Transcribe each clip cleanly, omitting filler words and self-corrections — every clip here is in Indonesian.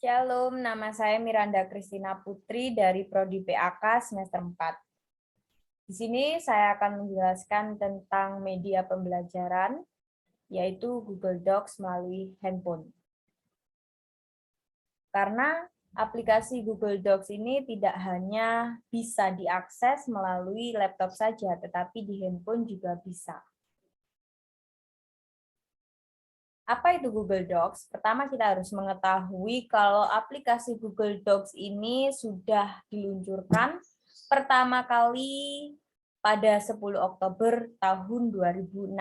Shalom, nama saya Miranda Kristina Putri dari Prodi PAK semester 4. Di sini saya akan menjelaskan tentang media pembelajaran, yaitu Google Docs melalui handphone. Karena aplikasi Google Docs ini tidak hanya bisa diakses melalui laptop saja, tetapi di handphone juga bisa. Apa itu Google Docs? Pertama kita harus mengetahui kalau aplikasi Google Docs ini sudah diluncurkan pertama kali pada 10 Oktober tahun 2006.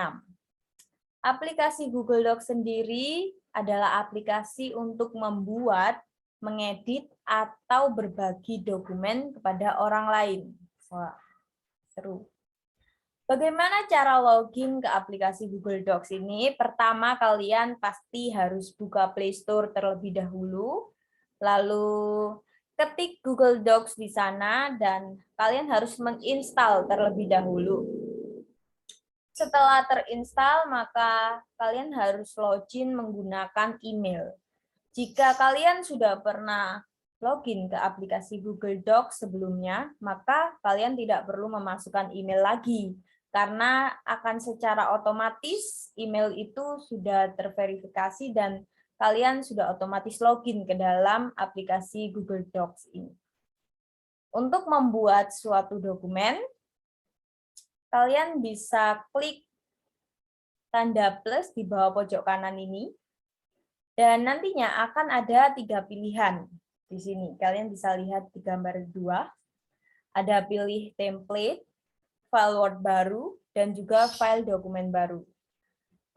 Aplikasi Google Docs sendiri adalah aplikasi untuk membuat, mengedit, atau berbagi dokumen kepada orang lain. Wah, seru. Bagaimana cara login ke aplikasi Google Docs ini? Pertama, kalian pasti harus buka Play Store terlebih dahulu, lalu ketik Google Docs di sana, dan kalian harus menginstal terlebih dahulu. Setelah terinstall, maka kalian harus login menggunakan email. Jika kalian sudah pernah login ke aplikasi Google Docs sebelumnya, maka kalian tidak perlu memasukkan email lagi, karena akan secara otomatis email itu sudah terverifikasi dan kalian sudah otomatis login ke dalam aplikasi Google Docs ini. Untuk membuat suatu dokumen, kalian bisa klik tanda plus di bawah pojok kanan ini, dan nantinya akan ada 3 pilihan di sini. Kalian bisa lihat di gambar 2, ada pilih template, file Word baru, dan juga file dokumen baru.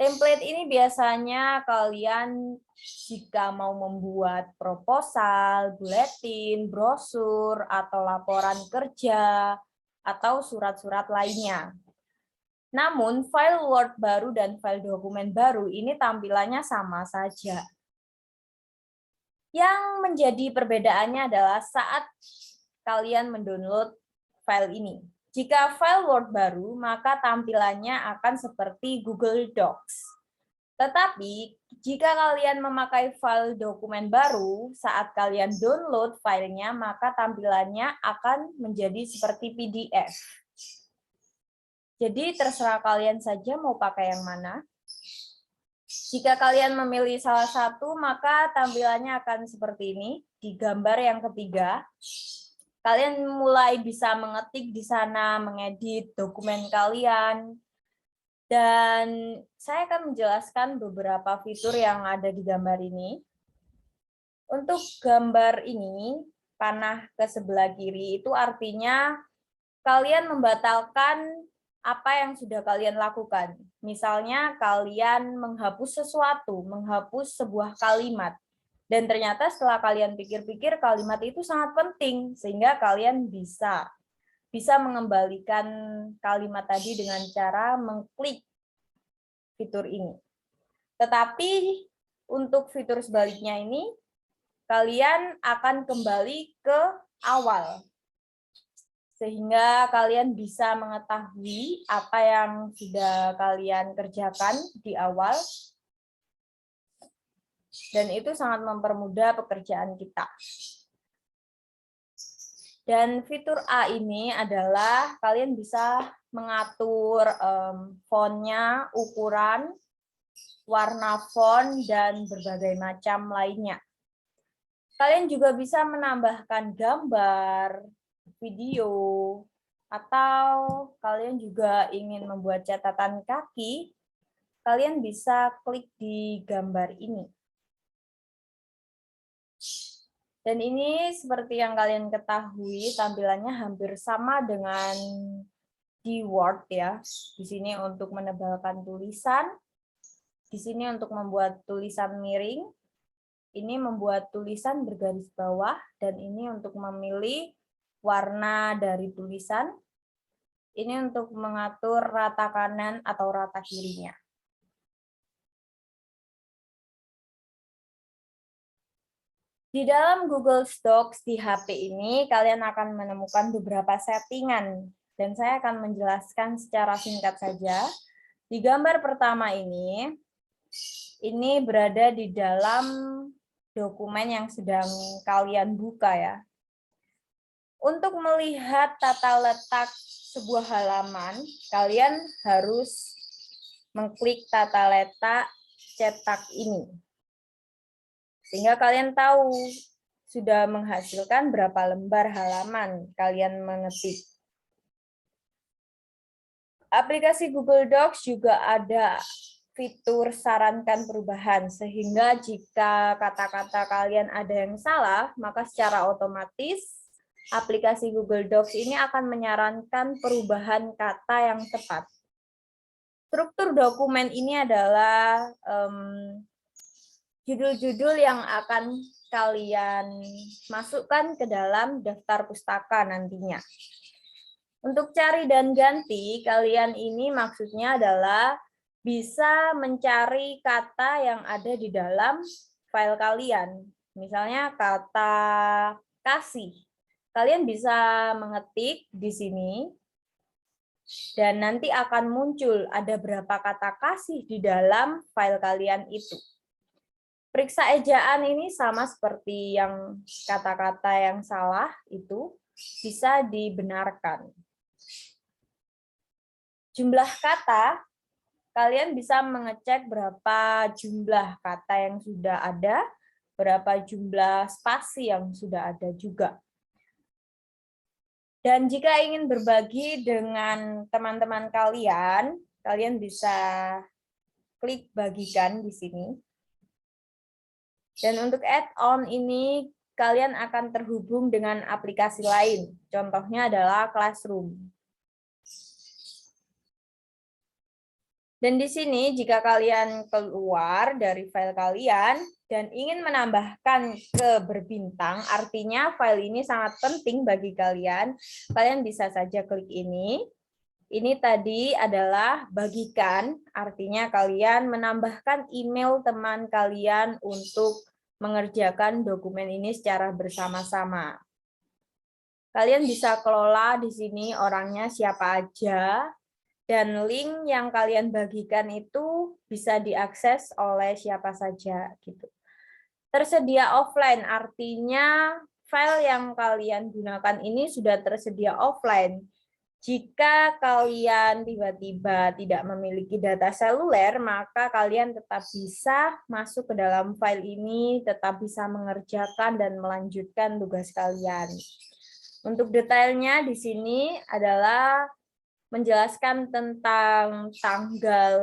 Template ini biasanya kalian jika mau membuat proposal, buletin, brosur, atau laporan kerja, atau surat-surat lainnya. Namun, file Word baru dan file dokumen baru ini tampilannya sama saja. Yang menjadi perbedaannya adalah saat kalian mendownload file ini. Jika file Word baru, maka tampilannya akan seperti Google Docs. Tetapi, jika kalian memakai file dokumen baru, saat kalian download filenya, maka tampilannya akan menjadi seperti PDF. Jadi, terserah kalian saja mau pakai yang mana. Jika kalian memilih salah satu, maka tampilannya akan seperti ini. Di gambar yang ketiga, kalian mulai bisa mengetik di sana, mengedit dokumen kalian. Dan saya akan menjelaskan beberapa fitur yang ada di gambar ini. Untuk gambar ini, panah ke sebelah kiri itu artinya kalian membatalkan apa yang sudah kalian lakukan. Misalnya kalian menghapus sesuatu, menghapus sebuah kalimat. Dan ternyata setelah kalian pikir-pikir kalimat itu sangat penting, sehingga kalian bisa mengembalikan kalimat tadi dengan cara mengklik fitur ini. Tetapi untuk fitur sebaliknya ini, kalian akan kembali ke awal, sehingga kalian bisa mengetahui apa yang sudah kalian kerjakan di awal, dan itu sangat mempermudah pekerjaan kita. Dan fitur A ini adalah kalian bisa mengatur fontnya, ukuran, warna font, dan berbagai macam lainnya. Kalian juga bisa menambahkan gambar, video, atau kalian juga ingin membuat catatan kaki, kalian bisa klik di gambar ini. Dan ini seperti yang kalian ketahui, tampilannya hampir sama dengan di Word ya. Di sini untuk menebalkan tulisan, di sini untuk membuat tulisan miring, ini membuat tulisan bergaris bawah, dan ini untuk memilih warna dari tulisan, ini untuk mengatur rata kanan atau rata kirinya. Di dalam Google Docs di HP ini, kalian akan menemukan beberapa settingan, dan saya akan menjelaskan secara singkat saja. Di gambar pertama ini berada di dalam dokumen yang sedang kalian buka ya. Untuk melihat tata letak sebuah halaman, kalian harus mengklik tata letak cetak ini. Sehingga kalian tahu sudah menghasilkan berapa lembar halaman kalian mengetik. Aplikasi Google Docs juga ada fitur sarankan perubahan, sehingga jika kata-kata kalian ada yang salah, maka secara otomatis aplikasi Google Docs ini akan menyarankan perubahan kata yang tepat. Struktur dokumen ini adalah judul-judul yang akan kalian masukkan ke dalam daftar pustaka nantinya. Untuk cari dan ganti, kalian ini maksudnya adalah bisa mencari kata yang ada di dalam file kalian. Misalnya kata kasih. Kalian bisa mengetik di sini, dan nanti akan muncul ada berapa kata kasih di dalam file kalian itu. Periksa ejaan ini sama seperti yang kata-kata yang salah itu bisa dibenarkan. Jumlah kata, kalian bisa mengecek berapa jumlah kata yang sudah ada, berapa jumlah spasi yang sudah ada juga. Dan jika ingin berbagi dengan teman-teman kalian, kalian bisa klik bagikan di sini. Dan untuk add-on ini, kalian akan terhubung dengan aplikasi lain. Contohnya adalah Classroom. Dan di sini jika kalian keluar dari file kalian dan ingin menambahkan ke berbintang, artinya file ini sangat penting bagi kalian, kalian bisa saja klik ini. Ini tadi adalah bagikan, artinya kalian menambahkan email teman kalian untuk mengerjakan dokumen ini secara bersama-sama. Kalian bisa kelola di sini orangnya siapa aja, dan link yang kalian bagikan itu bisa diakses oleh siapa saja gitu. Tersedia offline, artinya file yang kalian gunakan ini sudah tersedia offline. Jika kalian tiba-tiba tidak memiliki data seluler, maka kalian tetap bisa masuk ke dalam file ini, tetap bisa mengerjakan dan melanjutkan tugas kalian. Untuk detailnya di sini adalah menjelaskan tentang tanggal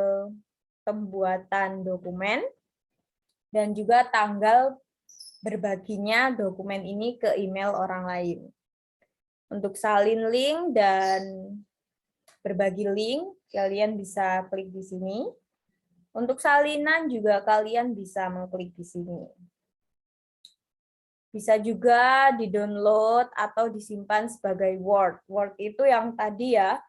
pembuatan dokumen dan juga tanggal berbaginya dokumen ini ke email orang lain. Untuk salin link dan berbagi link, kalian bisa klik di sini. Untuk salinan juga kalian bisa mengklik di sini. Bisa juga di-download atau disimpan sebagai Word. Word itu yang tadi ya.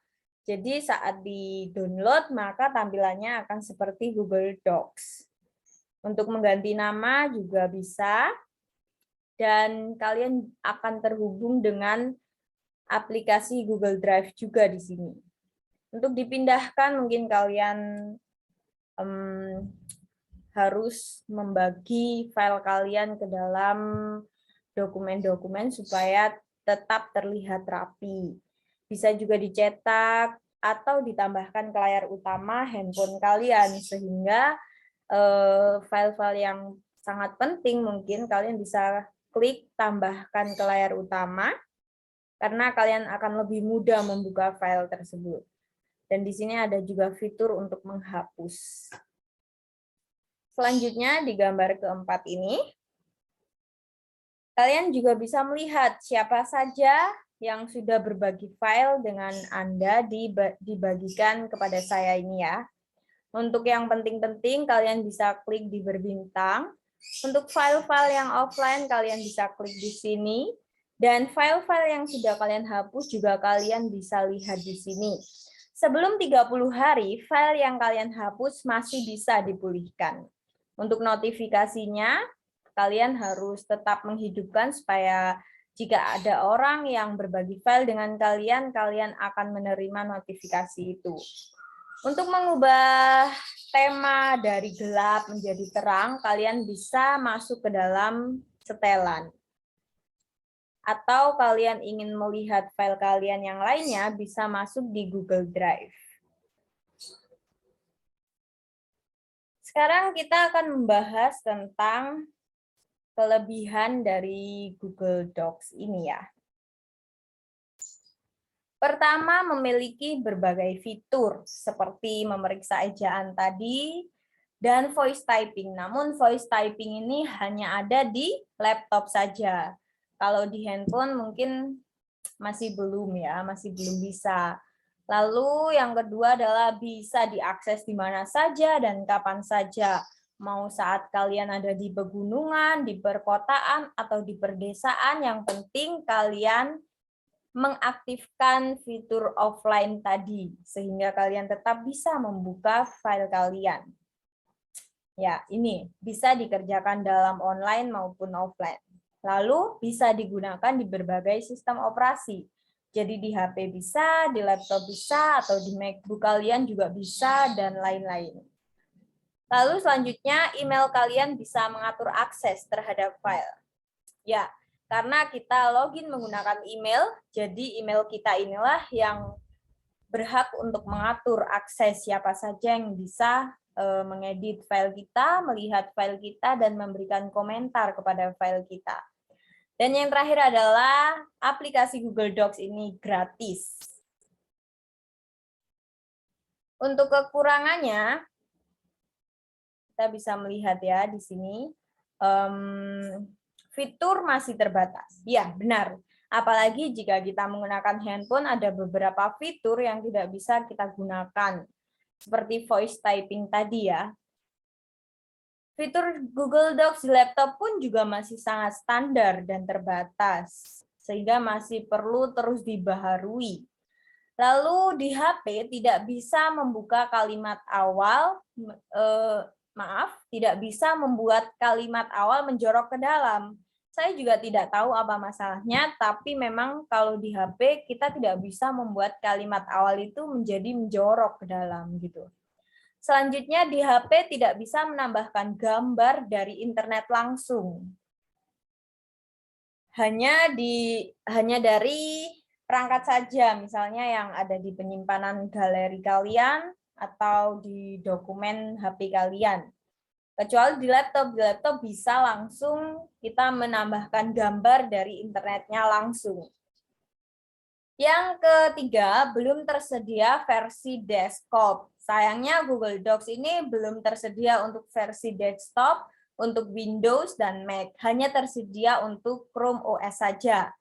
Jadi saat di-download, maka tampilannya akan seperti Google Docs. Untuk mengganti nama juga bisa. Dan kalian akan terhubung dengan aplikasi Google Drive juga di sini. Untuk dipindahkan, mungkin kalian harus membagi file kalian ke dalam dokumen-dokumen supaya tetap terlihat rapi. Bisa juga dicetak atau ditambahkan ke layar utama handphone kalian, sehingga file-file yang sangat penting mungkin kalian bisa klik tambahkan ke layar utama, karena kalian akan lebih mudah membuka file tersebut. Dan di sini ada juga fitur untuk menghapus. Selanjutnya di gambar keempat ini, kalian juga bisa melihat siapa saja yang sudah berbagi file dengan Anda dibagikan kepada saya ini ya. Untuk yang penting-penting, kalian bisa klik di berbintang. Untuk file-file yang offline, kalian bisa klik di sini. Dan file-file yang sudah kalian hapus juga kalian bisa lihat di sini. Sebelum 30 hari, file yang kalian hapus masih bisa dipulihkan. Untuk notifikasinya, kalian harus tetap menghidupkan supaya jika ada orang yang berbagi file dengan kalian, kalian akan menerima notifikasi itu. Untuk mengubah tema dari gelap menjadi terang, kalian bisa masuk ke dalam setelan. Atau kalian ingin melihat file kalian yang lainnya, bisa masuk di Google Drive. Sekarang kita akan membahas tentang kelebihan dari Google Docs ini ya. Pertama, memiliki berbagai fitur seperti memeriksa ejaan tadi dan voice typing. Namun voice typing ini hanya ada di laptop saja. Kalau di handphone mungkin masih belum ya, masih belum bisa. Lalu yang kedua adalah bisa diakses di mana saja dan kapan saja. Mau saat kalian ada di pegunungan, di perkotaan, atau di perdesaan, yang penting kalian mengaktifkan fitur offline tadi, sehingga kalian tetap bisa membuka file kalian. Ya, ini bisa dikerjakan dalam online maupun offline. Lalu bisa digunakan di berbagai sistem operasi. Jadi di HP bisa, di laptop bisa, atau di MacBook kalian juga bisa, dan lain-lain. Lalu selanjutnya, email kalian bisa mengatur akses terhadap file. Ya, karena kita login menggunakan email, jadi email kita inilah yang berhak untuk mengatur akses siapa saja yang bisa mengedit file kita, melihat file kita, dan memberikan komentar kepada file kita. Dan yang terakhir adalah aplikasi Google Docs ini gratis. Untuk kekurangannya, kita bisa melihat ya di sini, fitur masih terbatas. Ya, benar. Apalagi jika kita menggunakan handphone, ada beberapa fitur yang tidak bisa kita gunakan. Seperti voice typing tadi ya. Fitur Google Docs di laptop pun juga masih sangat standar dan terbatas, sehingga masih perlu terus dibaharui. Lalu di HP tidak bisa membuka kalimat awal, tidak bisa membuat kalimat awal menjorok ke dalam. Saya juga tidak tahu apa masalahnya, tapi memang kalau di HP kita tidak bisa membuat kalimat awal itu menjadi menjorok ke dalam gitu. Selanjutnya di HP tidak bisa menambahkan gambar dari internet langsung. Hanya dari perangkat saja, misalnya yang ada di penyimpanan galeri kalian atau di dokumen HP kalian. Kecuali di laptop bisa langsung kita menambahkan gambar dari internetnya langsung. Yang ketiga, belum tersedia versi desktop. Sayangnya Google Docs ini belum tersedia untuk versi desktop, untuk Windows dan Mac. Hanya tersedia untuk Chrome OS saja.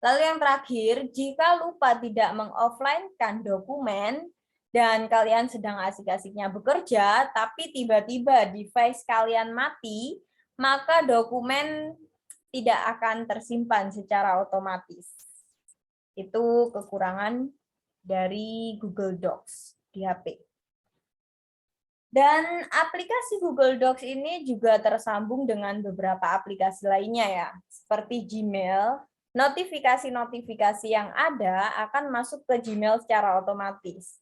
Lalu yang terakhir, jika lupa tidak mengoffline-kan dokumen, dan kalian sedang asik-asiknya bekerja, tapi tiba-tiba device kalian mati, maka dokumen tidak akan tersimpan secara otomatis. Itu kekurangan dari Google Docs di HP. Dan aplikasi Google Docs ini juga tersambung dengan beberapa aplikasi lainnya ya, seperti Gmail. Notifikasi-notifikasi yang ada akan masuk ke Gmail secara otomatis.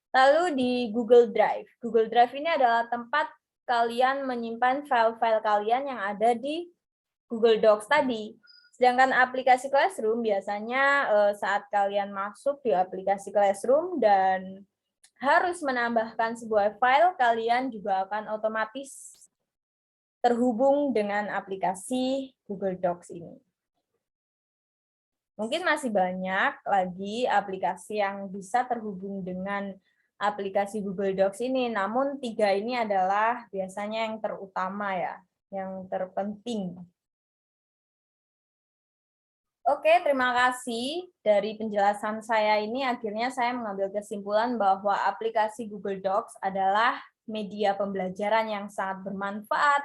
Lalu di Google Drive. Google Drive ini adalah tempat kalian menyimpan file-file kalian yang ada di Google Docs tadi. Sedangkan aplikasi Classroom biasanya saat kalian masuk di aplikasi Classroom dan harus menambahkan sebuah file, kalian juga akan otomatis terhubung dengan aplikasi Google Docs ini. Mungkin masih banyak lagi aplikasi yang bisa terhubung dengan aplikasi Google Docs ini, namun 3 ini adalah biasanya yang terutama ya, yang terpenting. Oke, terima kasih. Dari penjelasan saya ini, akhirnya saya mengambil kesimpulan bahwa aplikasi Google Docs adalah media pembelajaran yang sangat bermanfaat,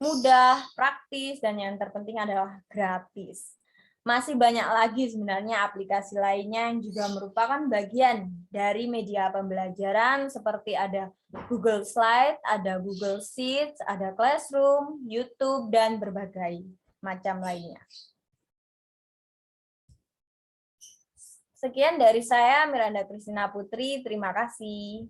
mudah, praktis, dan yang terpenting adalah gratis. Masih banyak lagi sebenarnya aplikasi lainnya yang juga merupakan bagian dari media pembelajaran, seperti ada Google Slide, ada Google Sheets, ada Classroom, YouTube, dan berbagai macam lainnya. Sekian dari saya, Miranda Kristina Putri. Terima kasih.